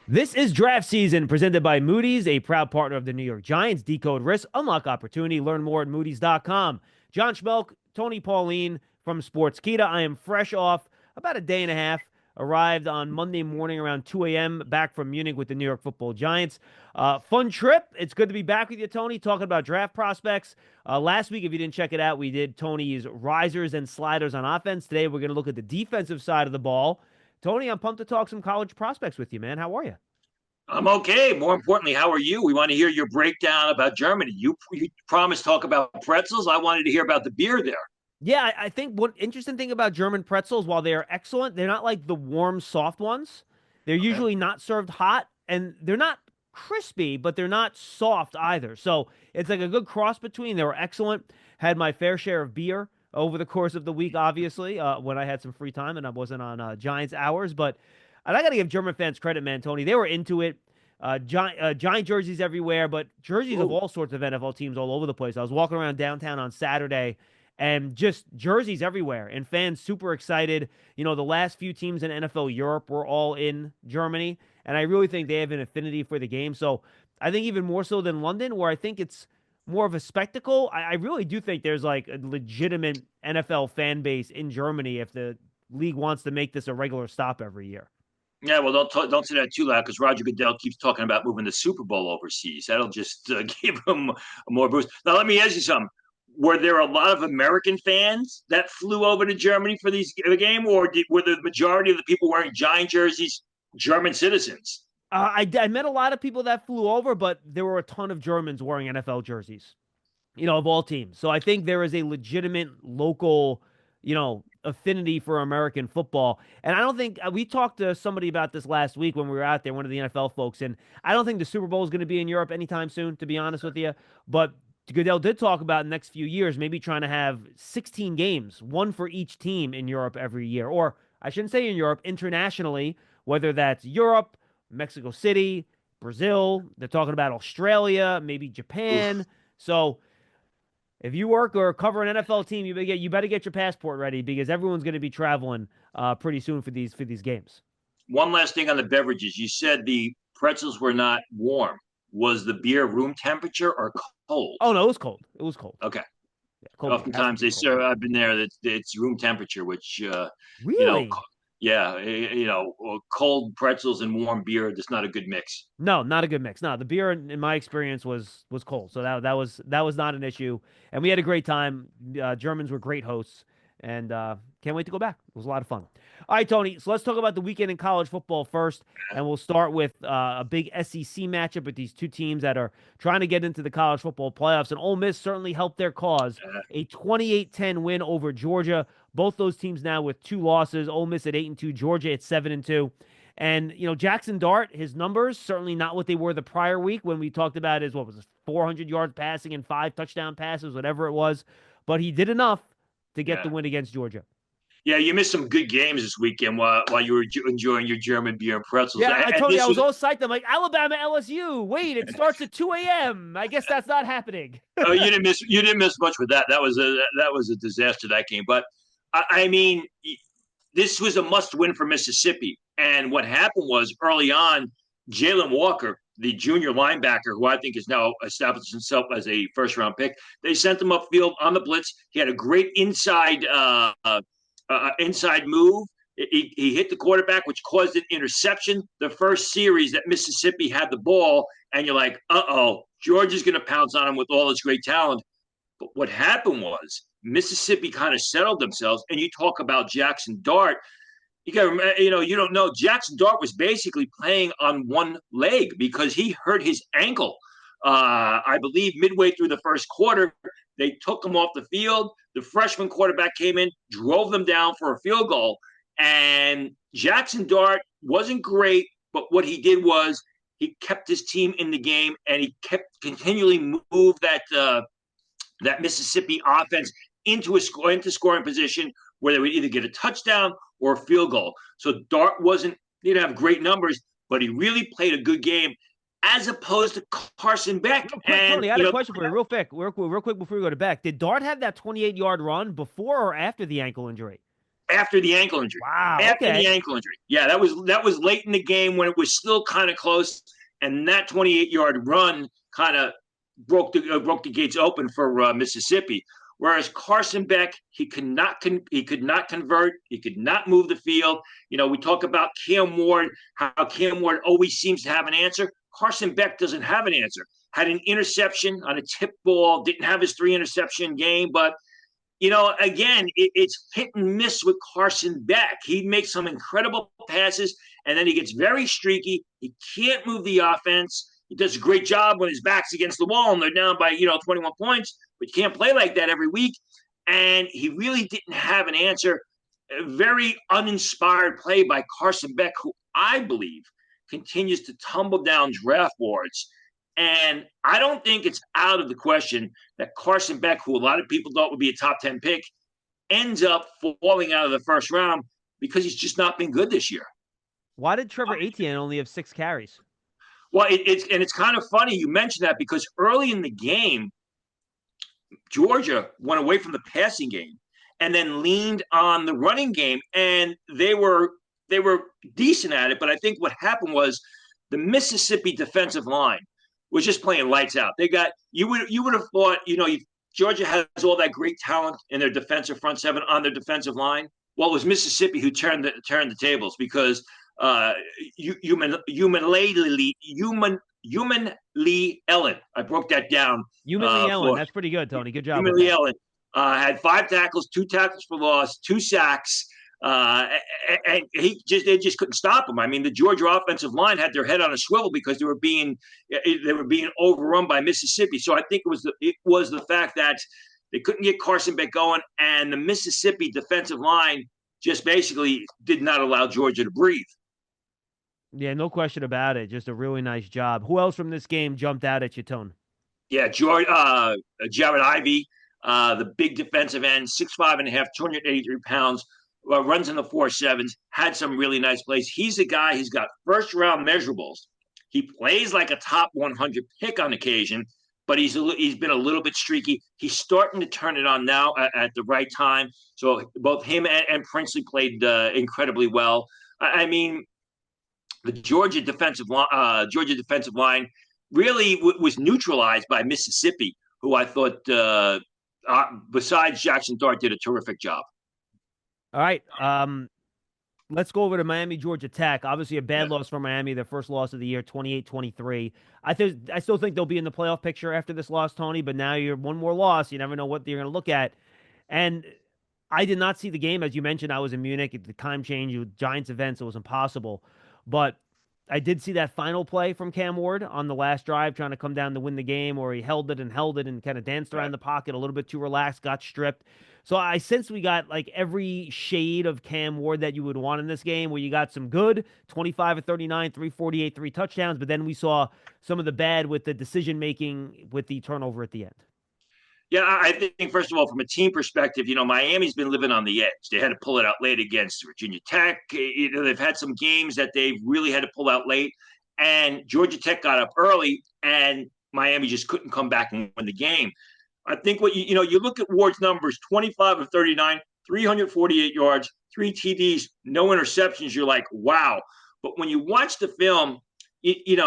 This is draft season presented by Moody's, a proud partner of the New York Giants. Decode risk, unlock opportunity. Learn more at Moody's.com. John Schmeelk, Tony Pauline from Sportskeeda. I am fresh off about a day and a half. Arrived on Monday morning around 2 a.m. back from Munich with the New York Football Giants. Fun trip. It's good to be back with you, Tony, talking about draft prospects. Last week, if you didn't check it out, we did Tony's risers and sliders on offense. Today, we're going to look at the defensive side of the ball. Tony, I'm pumped to talk some college prospects with you, man. How are you? I'm okay. More importantly, how are you? We want to hear your breakdown about Germany. You promised talk about pretzels. I wanted to hear about the beer there. Yeah, I think one interesting thing about German pretzels, while they are excellent, they're not like the warm, soft ones. They're Okay. usually not served hot, and they're not crispy, but they're not soft either. So it's like a good cross between. They were excellent. Had my fair share of beer over the course of the week, obviously, when I had some free time and I wasn't on Giants hours. But and I got to give German fans credit, man, Tony. They were into it. Giant jerseys everywhere, but jerseys of Oh, all sorts of NFL teams all over the place. I was walking around downtown on Saturday and just jerseys everywhere and fans super excited. You know, the last few teams in NFL Europe were all in Germany, and I really think they have an affinity for the game. So I think even more so than London, where I think it's more of a spectacle. I really do think there's like a legitimate NFL fan base in Germany if the league wants to make this a regular stop every year. yeah. Well, don't say that too loud because Roger Goodell keeps talking about moving the Super Bowl overseas. That'll just give him a more boost. Now, let me ask you something. Were there a lot of American fans that flew over to Germany for these game, or were the majority of the people wearing giant jerseys German citizens? I met a lot of people that flew over, but there were a ton of Germans wearing NFL jerseys, you know, of all teams. So I think there is a legitimate local, you know, affinity for American football. And I don't think we talked to somebody about this last week when we were out there, one of the NFL folks, and I don't think the Super Bowl is going to be in Europe anytime soon, to be honest with you. But Goodell did talk about in the next few years, maybe trying to have 16 games, one for each team in Europe every year. Or I shouldn't say in Europe, internationally, whether that's Europe, Mexico City, Brazil. They're talking about Australia, maybe Oof. Japan. So if you work or cover an NFL team, you better get your passport ready because everyone's going to be traveling pretty soon for these games. One last thing on the beverages. You said the pretzels were not warm. Was the beer room temperature or cold? Oh no, it was cold. It was cold. Okay. Yeah, cold beer has to Oftentimes be they cold serve. beer. I've been there. It's room temperature, which you know, Really? yeah, cold pretzels and warm beer. That's not a good mix. No, not a good mix. No, the beer in my experience was cold, so that was not an issue, and we had a great time. Germans were great hosts, and can't wait to go back. It was a lot of fun. All right, Tony. So let's talk about the weekend in college football first, and we'll start with a big SEC matchup with these two teams that are trying to get into the college football playoffs. And Ole Miss certainly helped their cause. A 28-10 win over Georgia. Both those teams now with two losses. Ole Miss at 8-2, Georgia at 7-2. And you know, Jackson Dart, his numbers certainly not what they were the prior week when we talked about his what was it, 400 yards passing and five touchdown passes, whatever it was. But he did enough to get the Yeah, win against Georgia. yeah. You missed some good games this weekend while you were enjoying your German beer and pretzels. Yeah, I And told you I this was was all psyched. I'm like Alabama, LSU. Wait, it starts at 2 a.m. I guess that's not happening. you didn't miss much with that. That was a disaster that game. But I mean, this was a must win for Mississippi. And what happened was early on, Jalen Walker, the junior linebacker, who I think has now established himself as a first round pick, they sent him upfield on the blitz. He had a great inside move. He hit the quarterback, which caused an interception. The first series that Mississippi had the ball, and you're like, George is going to pounce on him with all his great talent. But what happened was Mississippi kind of settled themselves. And you talk about Jackson Dart. You got you don't know Jackson Dart was basically playing on one leg because he hurt his ankle. I believe midway through the first quarter, they took him off the field. The freshman quarterback came in, drove them down for a field goal, and Jackson Dart wasn't great, but what he did was he kept his team in the game and he kept continually move that Mississippi offense into scoring position where they would either get a touchdown or a field goal. So Dart he didn't have great numbers, but he really played a good game as opposed to Carson Beck. Real quick, And Tony, I had a question for you, real quick before we go to back. Did Dart have that 28-yard run before or after the ankle injury? after the ankle injury. Wow. After the Okay. ankle injury. Yeah, that was late in the game when it was still kind of close, and that 28-yard run kind of broke the gates open for Mississippi. Whereas Carson Beck, he could not convert, he could not move the field. We talk about Cam Ward, how Cam Ward always seems to have an answer. Carson Beck doesn't have an answer. Had an interception on a tip ball, didn't have his 3 interception game, but again, it's hit and miss with Carson Beck. He makes some incredible passes, and then he gets very streaky. He can't move the offense. He does a great job when his back's against the wall and they're down by 21 points, but you can't play like that every week. And he really didn't have an answer. A very uninspired play by Carson Beck, who I believe continues to tumble down draft boards. And I don't think it's out of the question that Carson Beck, who a lot of people thought would be a top 10 pick, ends up falling out of the first round because he's just not been good this year. Why did Trevor Etienne only have 6 carries? Well, it's kind of funny you mentioned that because early in the game, Georgia went away from the passing game and then leaned on the running game, and they were decent at it. But I think what happened was the Mississippi defensive line was just playing lights out. They got you would have thought Georgia has all that great talent in their defensive front seven on their defensive line. Well, it was Mississippi who turned the tables because Human Lee Ellen. I broke that down. Human Lee Ellen. That's pretty good, Tony. Good job. Human Lee Ellen had 5 tackles, 2 tackles for loss, 2 sacks. And they just couldn't stop him. I mean, the Georgia offensive line had their head on a swivel because they were being overrun by Mississippi. So I think it was the fact that they couldn't get Carson Beck going, and the Mississippi defensive line just basically did not allow Georgia to breathe. Yeah, no question about it. Just a really nice job. Who else from this game jumped out at you, Tone? Yeah, Jared Ivey, the big defensive end, 6'5.5", 283 pounds. Runs in the 4.7s, had some really nice plays. He's a guy who's got first-round measurables. He plays like a top 100 pick on occasion, but he's been a little bit streaky. He's starting to turn it on now at the right time. So both him and Princely played incredibly well. I mean, the Georgia defensive line really was neutralized by Mississippi, who I thought, besides Jackson Dart, did a terrific job. All right. Let's go over to Miami, Georgia Tech. Obviously, a bad loss for Miami, their first loss of the year, 28-23. I still think they'll be in the playoff picture after this loss, Tony, but now you're one more loss. You never know what you're going to look at. And I did not see the game. As you mentioned, I was in Munich at the time change with Giants events. It was impossible. But I did see that final play from Cam Ward on the last drive, trying to come down to win the game, where he held it and kind of danced around the pocket a little bit too relaxed, got stripped. So I sense we got like every shade of Cam Ward that you would want in this game, where you got some good, 25 of 39, 348, 3 touchdowns, but then we saw some of the bad with the decision-making with the turnover at the end. Yeah, I think, first of all, from a team perspective, Miami's been living on the edge. They had to pull it out late against Virginia Tech. They've had some games that they've really had to pull out late. And Georgia Tech got up early, and Miami just couldn't come back and win the game. I think you look at Ward's numbers, 25 of 39, 348 yards, 3 TDs, no interceptions. You're like, wow. But when you watch the film, he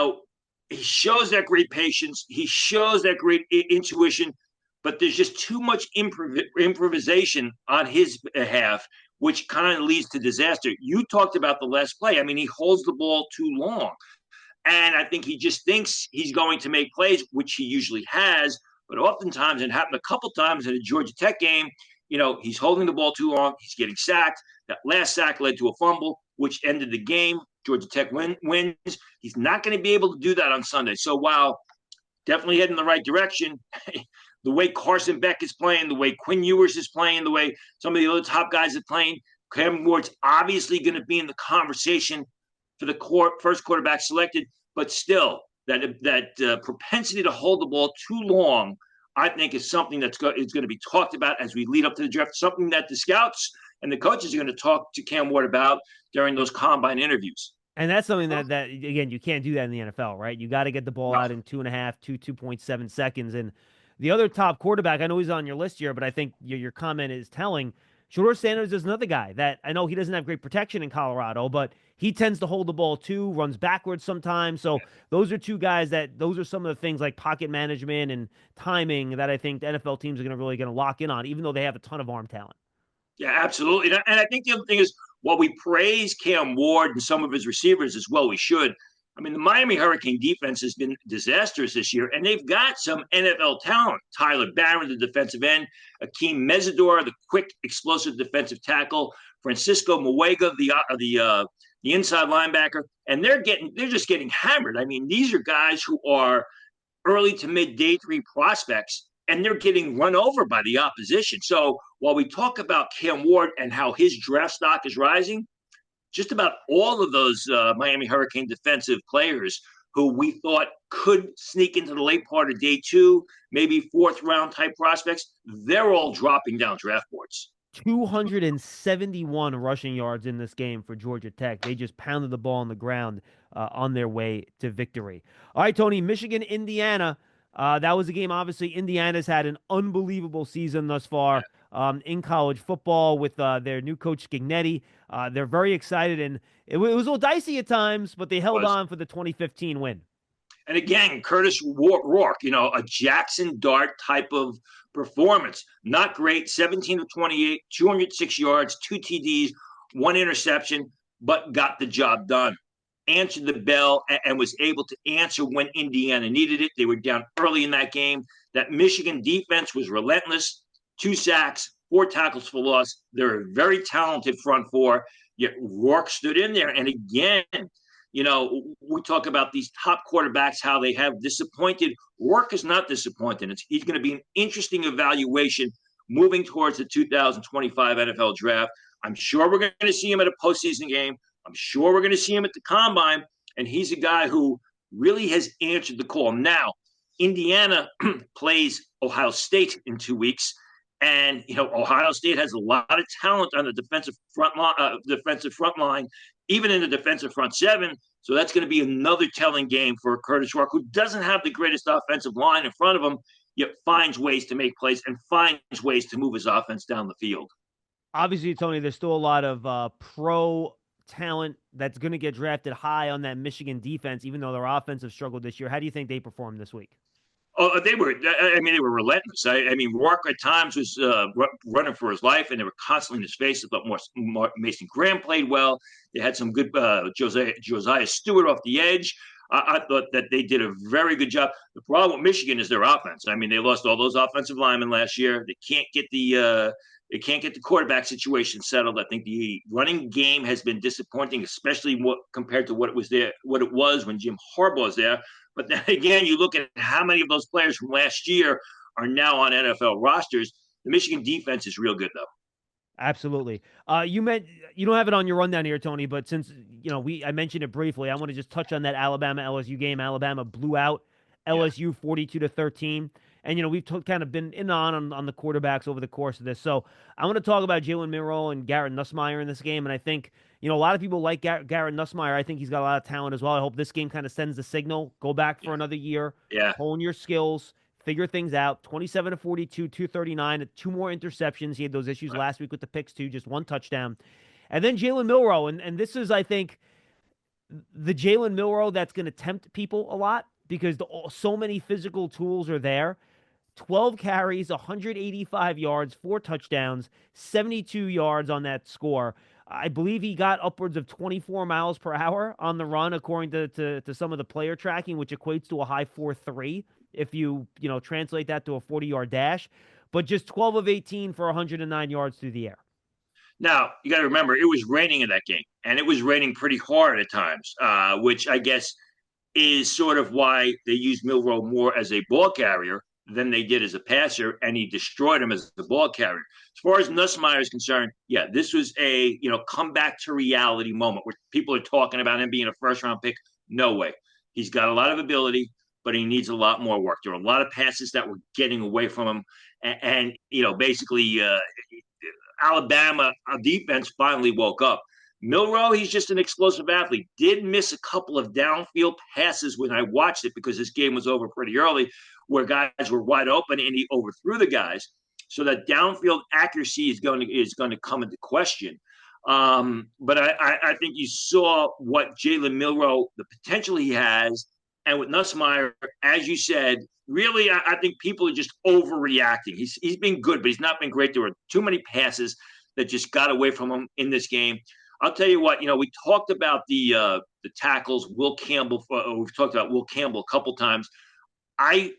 shows that great patience. He shows that great intuition. But there's just too much improvisation on his behalf, which kind of leads to disaster. You talked about the last play. I mean, he holds the ball too long. And I think he just thinks he's going to make plays, which he usually has. But oftentimes, it happened a couple times in a Georgia Tech game, he's holding the ball too long. He's getting sacked. That last sack led to a fumble, which ended the game. Georgia Tech wins. He's not going to be able to do that on Sunday. So while definitely heading in the right direction, the way Carson Beck is playing, the way Quinn Ewers is playing, the way some of the other top guys are playing, Cam Ward's obviously going to be in the conversation for the first quarterback selected, but still, that propensity to hold the ball too long, I think, is something is going to be talked about as we lead up to the draft, something that the scouts and the coaches are going to talk to Cam Ward about during those combine interviews. And that's something that again, you can't do that in the NFL, right? You got to get the ball out in 2.7 seconds. And the other top quarterback, I know he's on your list here, but I think your comment is telling. Shador Sanders is another guy that I know he doesn't have great protection in Colorado, but he tends to hold the ball too, runs backwards sometimes. So those are two guys those are some of the things like pocket management and timing that I think the NFL teams are going to lock in on, even though they have a ton of arm talent. Yeah, absolutely. And I think the other thing is, while we praise Cam Ward and some of his receivers as well, we should. I mean, the Miami Hurricane defense has been disastrous this year, and they've got some NFL talent. Tyler Barron, the defensive end, Akeem Mesidor, the quick, explosive defensive tackle, Francisco Muega, the inside linebacker, and they're just getting hammered. I mean, these are guys who are early to mid day three prospects, and they're getting run over by the opposition. So while we talk about Cam Ward and how his draft stock is rising, just about all of those Miami Hurricane defensive players who we thought could sneak into the late part of day two, maybe fourth round type prospects, they're all dropping down draft boards. 271 rushing yards in this game for Georgia Tech. They just pounded the ball on the ground on their way to victory. All right, Tony, Michigan, Indiana. That was a game. Obviously, Indiana's had an unbelievable season thus far in college football with their new coach, Skignetti. They're very excited, and it was a little dicey at times, but they held on for the 2015 win. And again, Curtis Rourke, a Jackson Dart type of performance. Not great, 17 to 28, 206 yards, 2 TDs, 1 interception, but got the job done. Answered the bell and was able to answer when Indiana needed it. They were down early in that game. That Michigan defense was relentless. 2 sacks, 4 tackles for loss. They're a very talented front four, yet Rourke stood in there. And again, we talk about these top quarterbacks, how they have disappointed. Rourke is not disappointed. He's going to be an interesting evaluation moving towards the 2025 NFL draft. I'm sure we're going to see him at a postseason game. I'm sure we're going to see him at the combine. And he's a guy who really has answered the call. Now, Indiana plays Ohio State in 2 weeks. And, Ohio State has a lot of talent on the defensive front line, even in the defensive front seven. So that's going to be another telling game for Curtis Rourke, who doesn't have the greatest offensive line in front of him, yet finds ways to make plays and finds ways to move his offense down the field. Obviously, Tony, there's still a lot of pro talent that's going to get drafted high on that Michigan defense, even though their offense have struggled this year. How do you think they performed this week? Oh, they were. They were relentless. Rourke at times was running for his life, and they were constantly in his face. I thought Mason Graham played well. They had some good Josiah Stewart off the edge. I thought that they did a very good job. The problem with Michigan is their offense. They lost all those offensive linemen last year. They can't get the quarterback situation settled. I think the running game has been disappointing, especially compared to what it was when Jim Harbaugh was there. But then again, you look at how many of those players from last year are now on NFL rosters. The Michigan defense is real good, though. Absolutely. You don't have it on your rundown here, Tony, but since I mentioned it briefly, I want to just touch on that Alabama LSU game. Alabama blew out LSU 42-13. And we've kind of been on the quarterbacks over the course of this. So I want to talk about Jalen Milroe and Garrett Nussmeier in this game. And I think a lot of people like Garrett Nussmeier. I think he's got a lot of talent as well. I hope this game kind of sends the signal. Go back for another year. Yeah. Hone your skills. Figure things out. 27-42, 239, 2 more interceptions. He had those issues last week with the picks too, just 1 touchdown. And then Jalen Milroe. And this is, I think, the Jalen Milroe that's going to tempt people a lot because so many physical tools are there. 12 carries, 185 yards, 4 touchdowns, 72 yards on that score. I believe he got upwards of 24 miles per hour on the run, according to some of the player tracking, which equates to a high 4.3 if you translate that to a 40-yard dash. But just 12 of 18 for 109 yards through the air. Now, you got to remember, it was raining in that game, and it was raining pretty hard at times, which I guess is sort of why they used Milroe more as a ball carrier than they did as a passer, and he destroyed him as the ball carrier. As far as Nussmeier is concerned, yeah, this was a come back to reality moment where people are talking about him being a first-round pick. No way. He's got a lot of ability, but he needs a lot more work. There are a lot of passes that were getting away from him, and basically Alabama defense finally woke up. Milroe, he's just an explosive athlete. Did miss a couple of downfield passes when I watched it because this game was over pretty early, where guys were wide open and he overthrew the guys. So that downfield accuracy is going to come into question. But I think you saw what Jalen Milroe, the potential he has, and with Nussmeier, as you said, really, I think people are just overreacting. He's been good, but he's not been great. There were too many passes that just got away from him in this game. I'll tell you what, we talked about the tackles. Will Campbell, we've talked about Will Campbell a couple times. I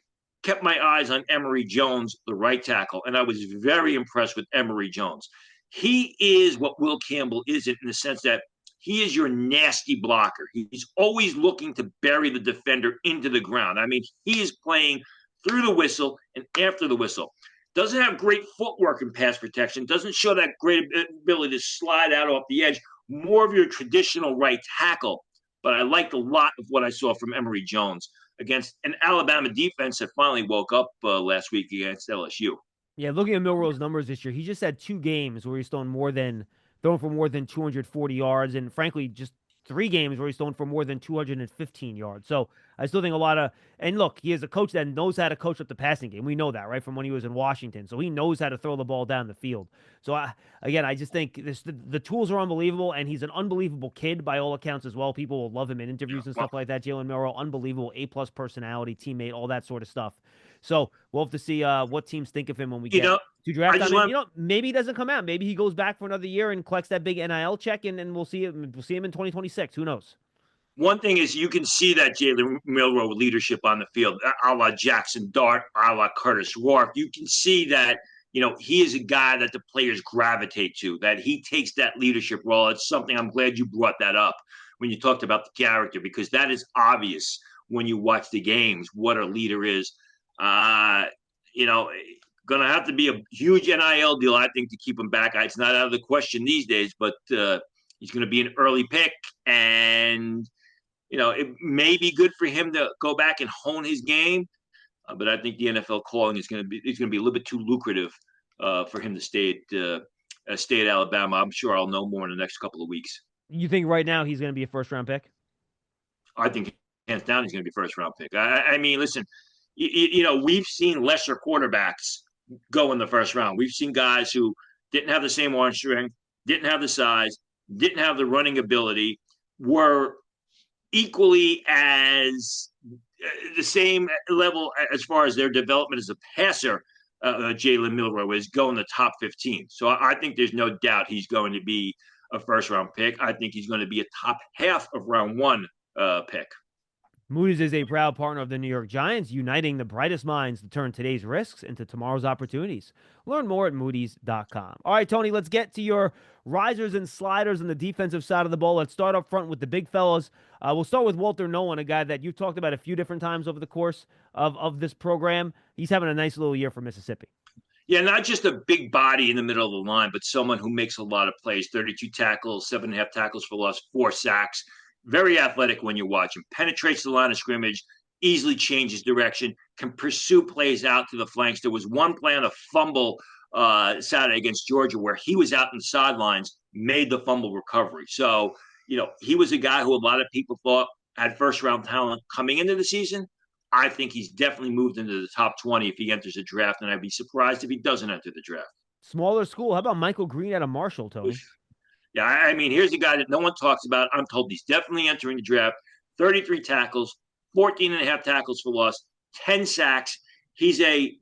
kept my eyes on Emory Jones, the right tackle, and I was very impressed with Emory Jones. He is what Will Campbell isn't, in the sense that he is your nasty blocker. He's always looking to bury the defender into the ground. I mean, he is playing through the whistle and after the whistle. Doesn't have great footwork in pass protection. Doesn't show that great ability to slide out off the edge. More of your traditional right tackle. But I liked a lot of what I saw from Emory Jones against an Alabama defense that finally woke up last week against LSU. Yeah, looking at Milroe's numbers this year, he just had 2 games where he's thrown for more than 240 yards, and frankly, just 3 games where he's thrown for more than 215 yards. So I still think and look, he is a coach that knows how to coach up the passing game. We know that, right, from when he was in Washington. So he knows how to throw the ball down the field. So I just think the tools are unbelievable, and he's an unbelievable kid by all accounts as well. People will love him in interviews and stuff like that. Jalen Milroe, unbelievable, A+ personality, teammate, all that sort of stuff. So we'll have to see what teams think of him when we get to draft time. Maybe he doesn't come out. Maybe he goes back for another year and collects that big NIL check, and we'll see him. We'll see him in 2026. Who knows? One thing is you can see that Jalen Milroe leadership on the field, a la Jackson Dart, a la Curtis Rourke. You can see that, he is a guy that the players gravitate to, that he takes that leadership role. It's something I'm glad you brought that up when you talked about the character, because that is obvious when you watch the games, what a leader is. Going to have to be a huge NIL deal, I think, to keep him back. It's not out of the question these days, but he's going to be an early pick, and it may be good for him to go back and hone his game, but I think the NFL calling is going to be a little bit too lucrative for him to stay at Alabama. I'm sure I'll know more in the next couple of weeks. You think right now he's going to be a first-round pick? I think hands down he's going to be a first-round pick. I mean, listen, we've seen lesser quarterbacks go in the first round. We've seen guys who didn't have the same arm strength, didn't have the size, didn't have the running ability, were equally as the same level as far as their development as a passer. Jalen Milroe is going the top 15. So I think there's no doubt he's going to be a first-round pick. I think he's going to be a top half of round 1 pick. Moody's is a proud partner of the New York Giants, uniting the brightest minds to turn today's risks into tomorrow's opportunities. Learn more at Moody's.com. All right, Tony, let's get to your risers and sliders on the defensive side of the ball. Let's start up front with the big fellas. We'll start with Walter Nolen, a guy that you've talked about a few different times over the course of this program. He's having a nice little year for Mississippi. Yeah, not just a big body in the middle of the line, but someone who makes a lot of plays. 32 tackles, 7.5 tackles for loss, 4 sacks. Very athletic when you watch him. Penetrates the line of scrimmage, easily changes direction, can pursue plays out to the flanks. There was one play on a fumble Saturday against Georgia where he was out in the sidelines, made the fumble recovery. So, he was a guy who a lot of people thought had first-round talent coming into the season. I think he's definitely moved into the top 20 if he enters the draft, and I'd be surprised if he doesn't enter the draft. Smaller school. How about Michael Green out of Marshall, Tony? Yeah, I mean, here's a guy that no one talks about. I'm told he's definitely entering the draft. 33 tackles, 14.5 tackles for loss, 10 sacks. He's a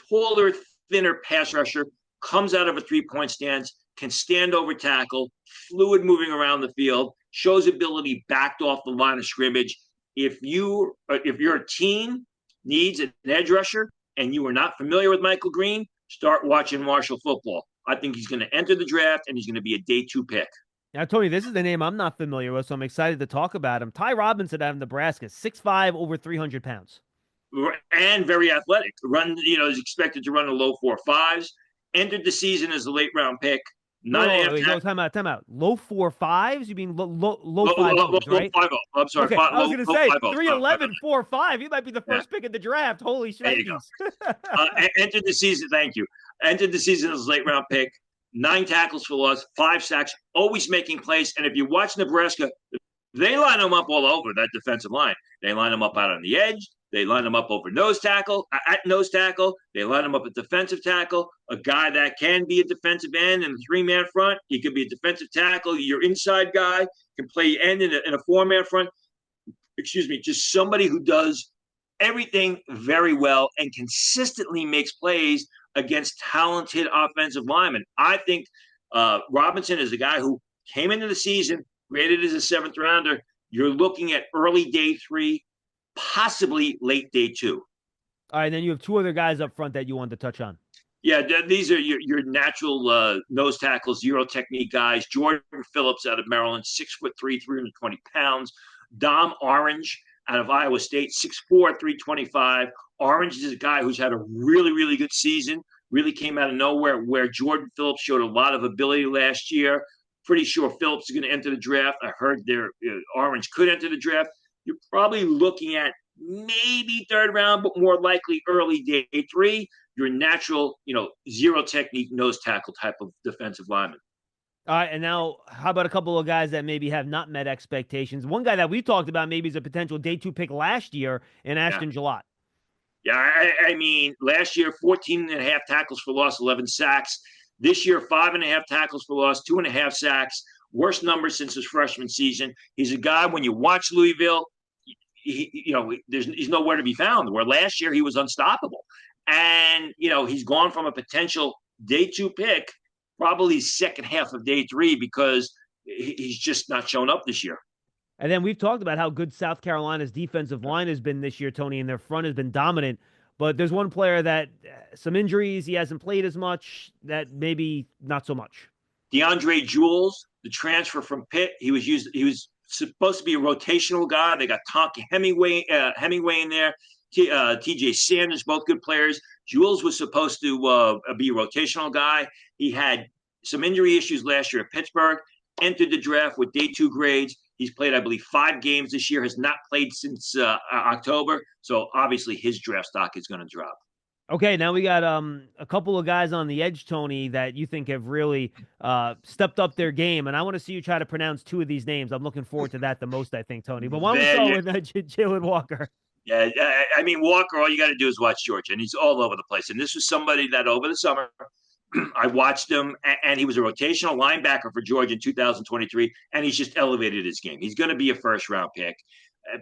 taller, thinner pass rusher, comes out of a three-point stance, can stand over tackle, fluid moving around the field, shows ability backed off the line of scrimmage. If your team needs an edge rusher and you are not familiar with Michael Green, start watching Marshall football. I think he's going to enter the draft, and he's going to be a day 2 pick. Now, Tony, this is the name I'm not familiar with, so I'm excited to talk about him. Ty Robinson out of Nebraska, 6'5", over 300 pounds. And very athletic. Is expected to run the low 4.5s. Entered the season as a late-round pick. Time out. Low 4.5s? You mean low 5'0", right? Low 5'0". I'm sorry. Okay, I was going to say 3'11", 4.5. He might be the first pick in the draft. Holy shit! Entered the season. Thank you. Entered the season as a late-round pick. 9 tackles for loss, 5 sacks. Always making plays. And if you watch Nebraska, They line them up all over that defensive line. They line them up out on the edge. They line them up over nose tackle, at nose tackle. They line them up at defensive tackle. A guy that can be a defensive end in a three-man front. He could be a defensive tackle. Your inside guy can play end in a four-man front. Excuse me, just somebody who does everything very well and consistently makes plays against talented offensive linemen. I think Robinson is a guy who came into the season graded as a seventh rounder. You're looking at early day 3, possibly late day 2. All right, then you have two other guys up front that you wanted to touch on. Yeah, these are your natural nose tackles, zero technique guys. Jordan Phillips out of Maryland, 6'3", 320 pounds. Dom Orange out of Iowa State, 6'4", 325. Orange is a guy who's had a really, really good season, really came out of nowhere, where Jordan Phillips showed a lot of ability last year. Pretty sure Phillips is going to enter the draft. I heard Orange could enter the draft. You're probably looking at maybe third round, but more likely early day 3. Your natural, zero technique nose tackle type of defensive lineman. All right, and now how about a couple of guys that maybe have not met expectations? One guy that we talked about maybe is a potential day 2 pick last year in Ashton Gillott. Yeah, I mean, last year, 14 and a half tackles for loss, 11 sacks. This year, 5.5 tackles for loss, 2.5 sacks. Worst numbers since his freshman season. He's a guy, when you watch Louisville, he's nowhere to be found. Where last year he was unstoppable. And, he's gone from a potential day 2 pick, probably second half of day 3, because he's just not shown up this year. And then we've talked about how good South Carolina's defensive line has been this year, Tony, and their front has been dominant. But there's one player that some injuries, he hasn't played as much, that maybe not so much. DeAndre Jules, the transfer from Pitt, he was supposed to be a rotational guy. They got Tonka Hemingway in there, TJ Sanders, both good players. Jules was supposed to be a rotational guy. He had some injury issues last year at Pittsburgh, entered the draft with day 2 grades. He's played, I believe, 5 games this year, has not played since October. So obviously his draft stock is going to drop. Okay, now we got a couple of guys on the edge, Tony, that you think have really stepped up their game, and I want to see you try to pronounce 2 of these names. I'm looking forward to that the most, I think, Tony. But why don't we start with Jalen Walker? Yeah, I mean, Walker, all you got to do is watch Georgia, and he's all over the place. And this was somebody that over the summer, I watched him, and he was a rotational linebacker for Georgia in 2023, and he's just elevated his game. He's going to be a first-round pick.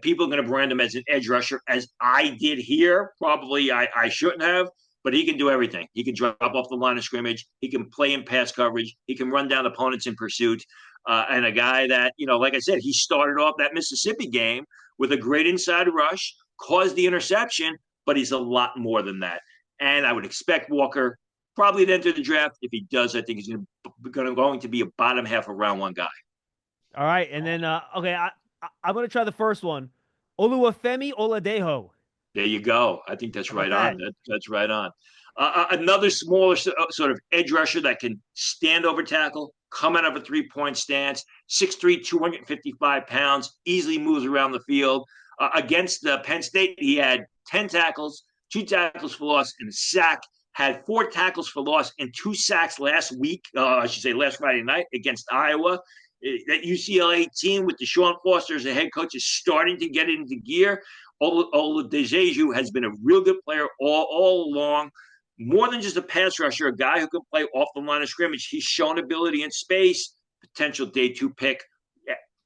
People are going to brand him as an edge rusher, as I did here. Probably I shouldn't have, but he can do everything. He can drop off the line of scrimmage. He can play in pass coverage. He can run down opponents in pursuit. And a guy that, like I said, he started off that Mississippi game with a great inside rush, caused the interception, but he's a lot more than that. And I would expect Walker probably to enter the draft. If he does, I think he's going to be a bottom half of round 1 guy. All right, and then okay, I'm going to try the first one. Oluwafemi Oladejo. There you go. I think that's right on. That's right on. Another smaller sort of edge rusher that can stand over tackle, come out of a 3-point stance, 6'3", 255 pounds, easily moves around the field. Against Penn State, he had 10 tackles, 2 tackles for loss, and a sack. Had 4 tackles for loss and 2 sacks last Friday night against Iowa. That UCLA team with Deshaun Foster as a head coach is starting to get into gear. Oladejo has been a real good player all along. More than just a pass rusher, a guy who can play off the line of scrimmage. He's shown ability in space, potential day 2 pick.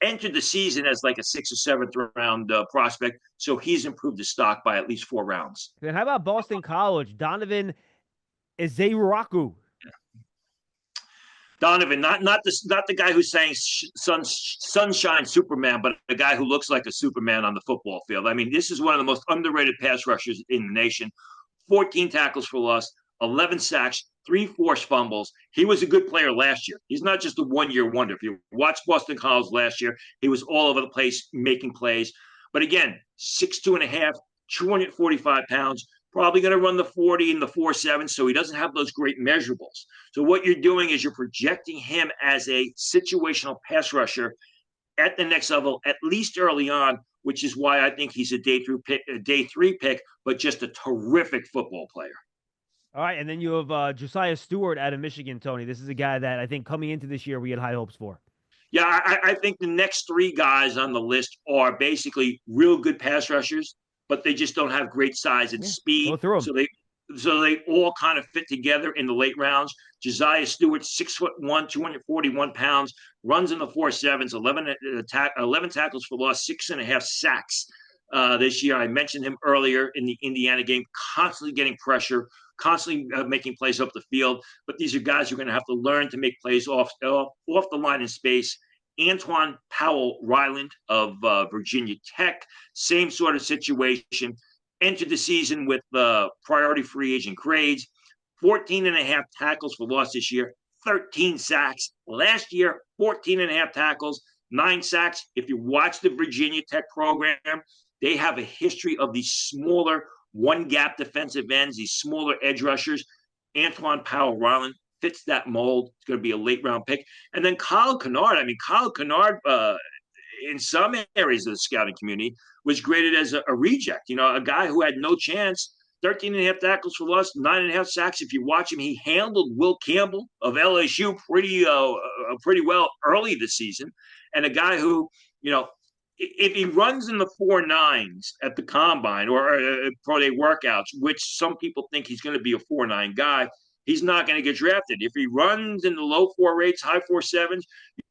Entered the season as like a 6th or 7th round prospect, so he's improved his stock by at least 4 rounds. Then how about Boston College? Donovan Ezeiruaku. Donovan, not the guy who's saying sunshine Superman, but a guy who looks like a Superman on the football field. I mean, this is one of the most underrated pass rushers in the nation. 14 tackles for loss, 11 sacks, 3 forced fumbles. He was a good player last year. He's not just a one-year wonder. If you watch Boston College last year, he was all over the place making plays. But again, 6'2.5", 245 pounds, probably going to run the 40 and the 4.7, so he doesn't have those great measurables. So what you're doing is you're projecting him as a situational pass rusher at the next level, at least early on, which is why I think he's a day 3 pick, but just a terrific football player. All right, and then you have Josiah Stewart out of Michigan, Tony. This is a guy that I think coming into this year we had high hopes for. Yeah, I think the next three guys on the list are basically real good pass rushers, but they just don't have great size and Yeah, speed. go through them. So they all kind of fit together in the late rounds. Josiah Stewart, 6'1", 241 pounds, runs in the 4.7s, 11 tackles for loss, 6.5 sacks this year. I mentioned him earlier in the Indiana game, constantly getting pressure, constantly making plays up the field. But these are guys who are going to have to learn to make plays off the line in space. Antoine Powell Ryland of Virginia Tech, same sort of situation. Entered the season with priority free agent grades, 14 and a half tackles for loss this year, 13 sacks. Last year, 14 and a half tackles, 9 sacks. If you watch the Virginia Tech program, they have a history of these smaller one gap defensive ends, these smaller edge rushers. Antoine Powell Ryland fits that mold. It's going to be a late round pick. And then Kyle Kennard. I mean, Kyle Kennard, in some areas of the scouting community, was graded as a reject. You know, a guy who had no chance. 13 and a half tackles for loss, 9.5 sacks. If you watch him, he handled Will Campbell of LSU pretty well early this season. And a guy who, you know, if he runs in the 4.9s at the combine or pro day workouts, which some people think he's going to be a 4.9 guy, he's not going to get drafted. If he runs in the low 4.8s, high 4.7s,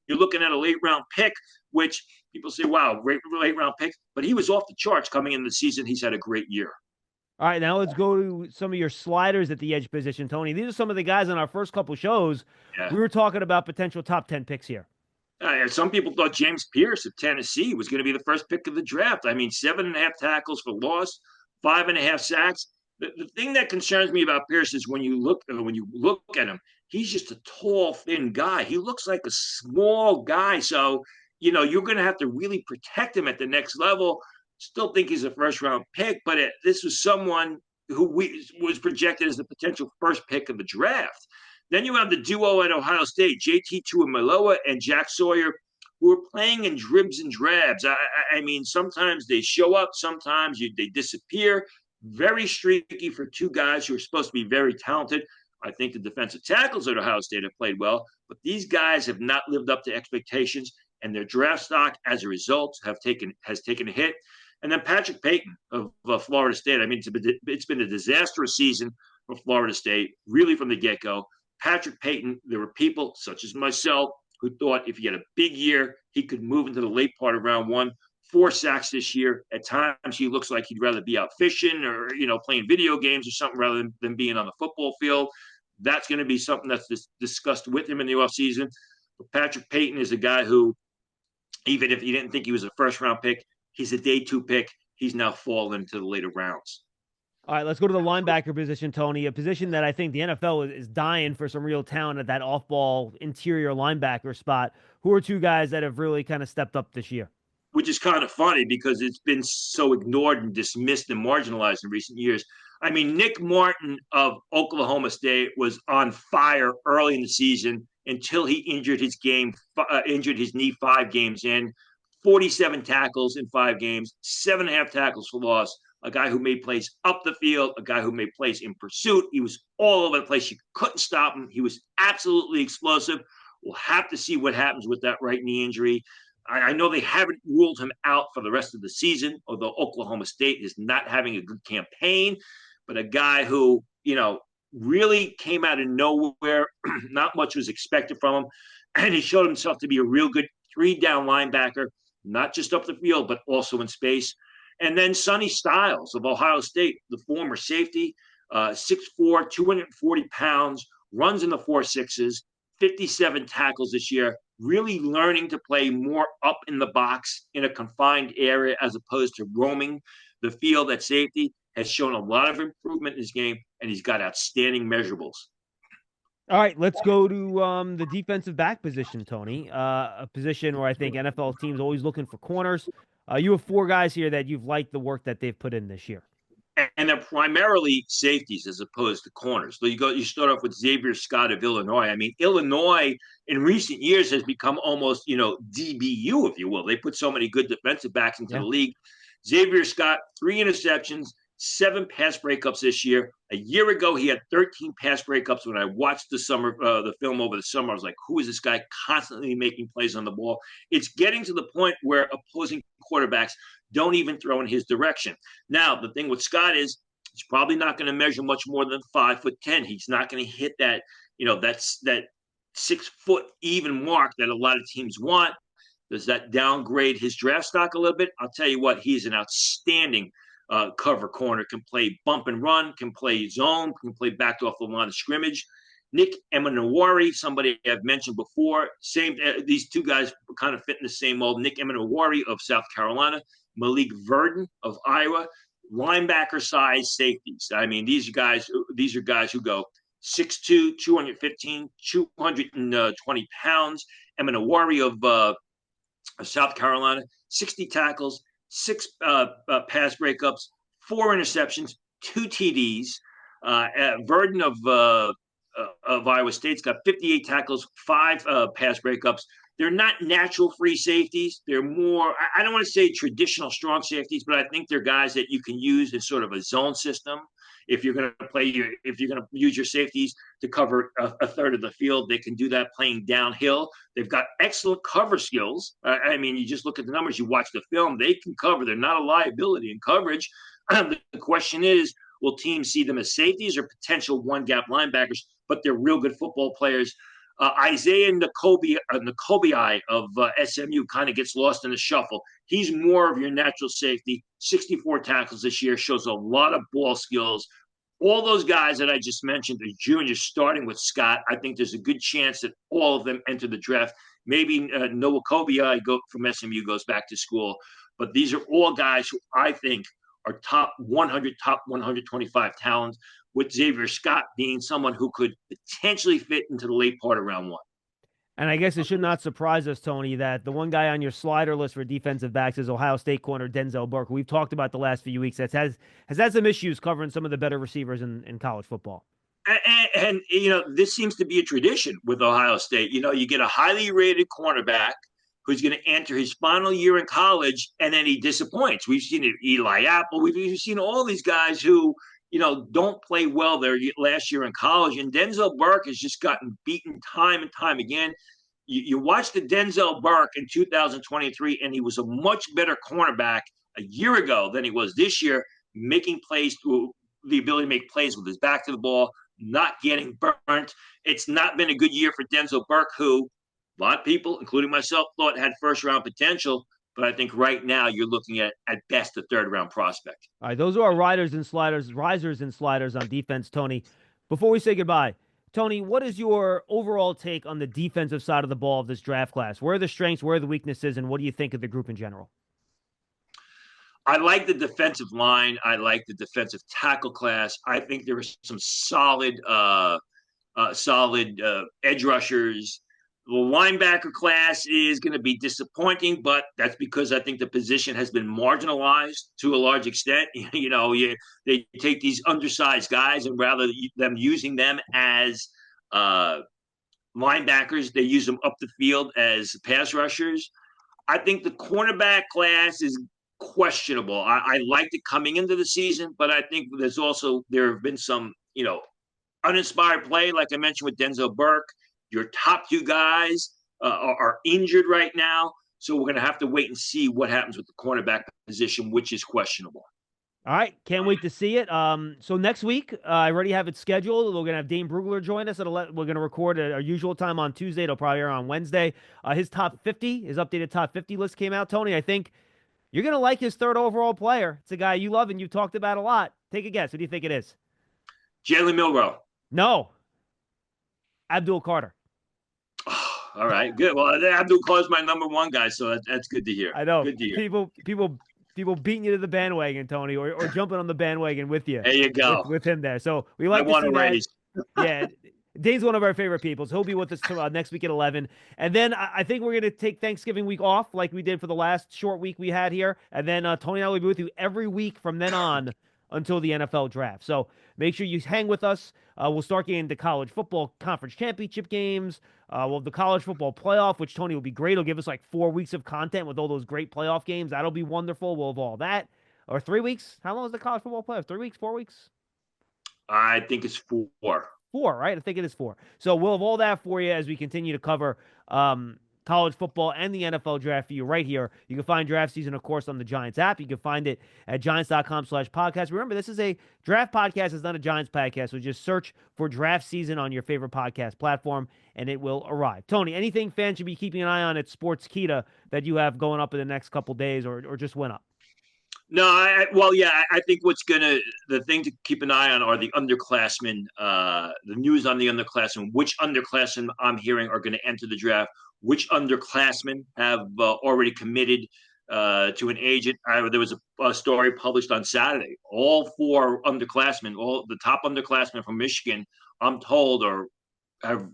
you're looking at a late round pick, which people say, wow, great late round pick. But he was off the charts coming into the season. He's had a great year. All right, now let's go to some of your sliders at the edge position, Tony. These are some of the guys on our first couple shows. Yeah. We were talking about potential top 10 picks here. Some people thought James Pierce of Tennessee was going to be the first pick of the draft. I mean, 7.5 tackles for loss, 5.5 sacks. The thing that concerns me about Pierce is when you look at him, he's just a tall, thin guy. He looks like a small guy. So, you know, you're going to have to really protect him at the next level. Still think he's a first round pick, but this was someone who was projected as the potential first pick of the draft. Then you have the duo at Ohio State, JT Tuimoloau and Jack Sawyer, who are playing in dribs and drabs. I mean, sometimes they show up, sometimes they disappear. Very streaky for two guys who are supposed to be very talented. I think the defensive tackles at Ohio State have played well, but these guys have not lived up to expectations, and their draft stock, as a result, has taken a hit. And then Patrick Payton of Florida State. I mean, it's been a disastrous season for Florida State, really from the get-go. Patrick Payton, there were people such as myself who thought if he had a big year, he could move into the late part of round one. 4 sacks this year. At times, he looks like he'd rather be out fishing or, you know, playing video games or something rather than being on the football field. That's going to be something that's discussed with him in the offseason. But Patrick Payton is a guy who, even if you didn't think he was a first-round pick, he's a day 2 pick. He's now fallen into the later rounds. All right, let's go to the linebacker position, Tony, a position that I think the NFL is dying for some real talent at that off-ball interior linebacker spot. Who are two guys that have really kind of stepped up this year? Which is kind of funny because it's been so ignored and dismissed and marginalized in recent years. I mean, Nick Martin of Oklahoma State was on fire early in the season until he injured his knee 5 games in. 47 tackles in 5 games, 7.5 tackles for loss. A guy who made plays up the field, a guy who made plays in pursuit. He was all over the place. You couldn't stop him. He was absolutely explosive. We'll have to see what happens with that right knee injury. I know they haven't ruled him out for the rest of the season, although Oklahoma State is not having a good campaign. But a guy who, you know, really came out of nowhere. Not much was expected from him. And he showed himself to be a real good 3-down linebacker, not just up the field, but also in space. And then Sonny Styles of Ohio State, the former safety, 6'4", 240 pounds, runs in the 4.6s, 57 tackles this year, really learning to play more up in the box in a confined area as opposed to roaming the field at safety, has shown a lot of improvement in his game, and he's got outstanding measurables. All right, let's go to the defensive back position, Tony. A position where I think NFL teams are always looking for corners. You have 4 guys here that you've liked the work that they've put in this year. And they're primarily safeties as opposed to corners. So you start off with Xavier Scott of Illinois. I mean, Illinois in recent years has become almost, you know, DBU, if you will. They put so many good defensive backs into the league. Xavier Scott, 3 interceptions, 7 pass breakups this year. A year ago, he had 13 pass breakups. When I watched the film over the summer, I was like, who is this guy constantly making plays on the ball? It's getting to the point where opposing quarterbacks don't even throw in his direction. Now, the thing with Scott is he's probably not going to measure much more than 5'10". He's not going to hit that, that's that 6 foot even mark that a lot of teams want. Does that downgrade his draft stock a little bit? I'll tell you what, he's an outstanding cover corner, can play bump and run, can play zone, can play backed off the line of scrimmage. Nick Emanawari, somebody I've mentioned before, these two guys kind of fit in the same mold. Nick Emanawari of South Carolina, Malik Verdon of Iowa, linebacker size safeties. I mean, these are guys who go 6'2", 215, 220 pounds. Emanawari of South Carolina, 60 tackles, 6 pass breakups, 4 interceptions, 2 TDs. Verdon of Iowa State's got 58 tackles, 5 pass breakups. They're not natural free safeties. They're more, I don't want to say traditional strong safeties, but I think they're guys that you can use in sort of a zone system. If you're going to use your safeties to cover a third of the field, they can do that playing downhill. They've got excellent cover skills. I mean, you just look at the numbers, you watch the film, they can cover. They're not a liability in coverage. The question is, will teams see them as safeties or potential one-gap linebackers? But they're real good football players. Isaiah Nakobai of SMU kind of gets lost in the shuffle. He's more of your natural safety. 64 tackles this year, shows a lot of ball skills. All those guys that I just mentioned, the juniors, starting with Scott, I think there's a good chance that all of them enter the draft. Maybe Noah Kobai from SMU goes back to school. But these are all guys who I think are top 100, top 125 talents, with Xavier Scott being someone who could potentially fit into the late part of round 1. And I guess it should not surprise us, Tony, that the one guy on your slider list for defensive backs is Ohio State corner Denzel Burke. We've talked about the last few weeks. Has had some issues covering some of the better receivers in college football. And this seems to be a tradition with Ohio State. You get a highly rated cornerback who's going to enter his final year in college, and then he disappoints. We've seen it, Eli Apple. We've seen all these guys who don't play well their last year in college. And Denzel Burke has just gotten beaten time and time again. You watch the Denzel Burke in 2023, and he was a much better cornerback a year ago than he was this year, making plays, the ability to make plays with his back to the ball, not getting burnt. It's not been a good year for Denzel Burke, who a lot of people, including myself, thought had first-round potential. But I think right now you're looking at best, a third-round prospect. All right, those are our risers and sliders on defense, Tony. Before we say goodbye, Tony, what is your overall take on the defensive side of the ball of this draft class? Where are the strengths, where are the weaknesses, and what do you think of the group in general? I like the defensive line. I like the defensive tackle class. I think there are some solid edge rushers. The linebacker class is going to be disappointing, but that's because I think the position has been marginalized to a large extent. They take these undersized guys, and rather than using them as linebackers, they use them up the field as pass rushers. I think the cornerback class is questionable. I liked it coming into the season, but I think there have been some, uninspired play, like I mentioned with Denzel Burke. Your top 2 guys are injured right now, so we're going to have to wait and see what happens with the cornerback position, which is questionable. All right, can't wait to see it. So next week, I already have it scheduled. We're going to have Dane Brugler join us. We're going to record at our usual time on Tuesday. It'll probably air on Wednesday. His updated top 50 list came out. Tony, I think you're going to like his 3rd overall player. It's a guy you love and you've talked about a lot. Take a guess. What do you think it is? Jalen Milroe. No. Abdul Carter. All right, good. Well, Abdul Carter's my number 1 guy, so that's good to hear. I know. Good to hear. People beating you to the bandwagon, Tony, or jumping on the bandwagon with you. There you go. With him there. So we like to see that. Yeah. Dane's one of our favorite people, so he'll be with us next week at 11. And then I think we're going to take Thanksgiving week off like we did for the last short week we had here. And then Tony and I will be with you every week from then on until the NFL draft. So make sure you hang with us. We'll start getting into college football conference championship games. We'll have the college football playoff, which Tony will be great. He'll give us like 4 weeks of content with all those great playoff games. That'll be wonderful. We'll have all that. or 3 weeks. How long is the college football playoff? 3 weeks, 4 weeks? I think it's 4. 4, right? I think it is 4. So we'll have all that for you as we continue to cover college football and the NFL draft for you right here. You can find draft season, of course, on the Giants app. You can find it at giants.com/podcast. Remember, this is a draft podcast. It's not a Giants podcast. So just search for draft season on your favorite podcast platform and it will arrive. Tony, anything fans should be keeping an eye on at Sportskeeda that you have going up in the next couple days or just went up? No, I think the thing to keep an eye on are the underclassmen, the news on the underclassmen, which underclassmen I'm hearing are going to enter the draft, which underclassmen have already committed to an agent. There was a story published on Saturday. All 4 underclassmen, all the top underclassmen from Michigan, I'm told, are have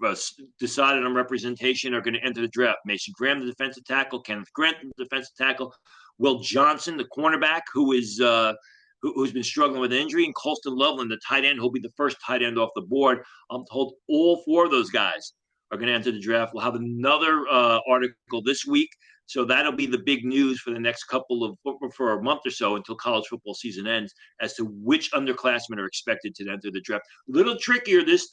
decided on representation are going to enter the draft. Mason Graham, the defensive tackle, Kenneth Grant, the defensive tackle, Will Johnson, the cornerback, who's been struggling with injury, and Colston Loveland, the tight end, who'll be the first tight end off the board. I'm told all 4 of those guys are going to enter the draft. We'll have another article this week. So that'll be the big news for the next for a month or so until college football season ends as to which underclassmen are expected to enter the draft. A little trickier this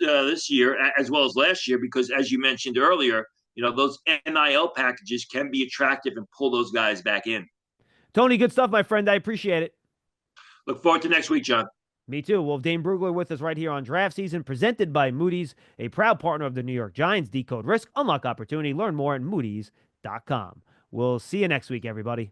year as well as last year because, as you mentioned earlier, those NIL packages can be attractive and pull those guys back in. Tony, good stuff, my friend. I appreciate it. Look forward to next week, John. Me too. We'll have Dane Brugler with us right here on Draft Season, presented by Moody's, a proud partner of the New York Giants. Decode risk, unlock opportunity. Learn more at moodys.com. We'll see you next week, everybody.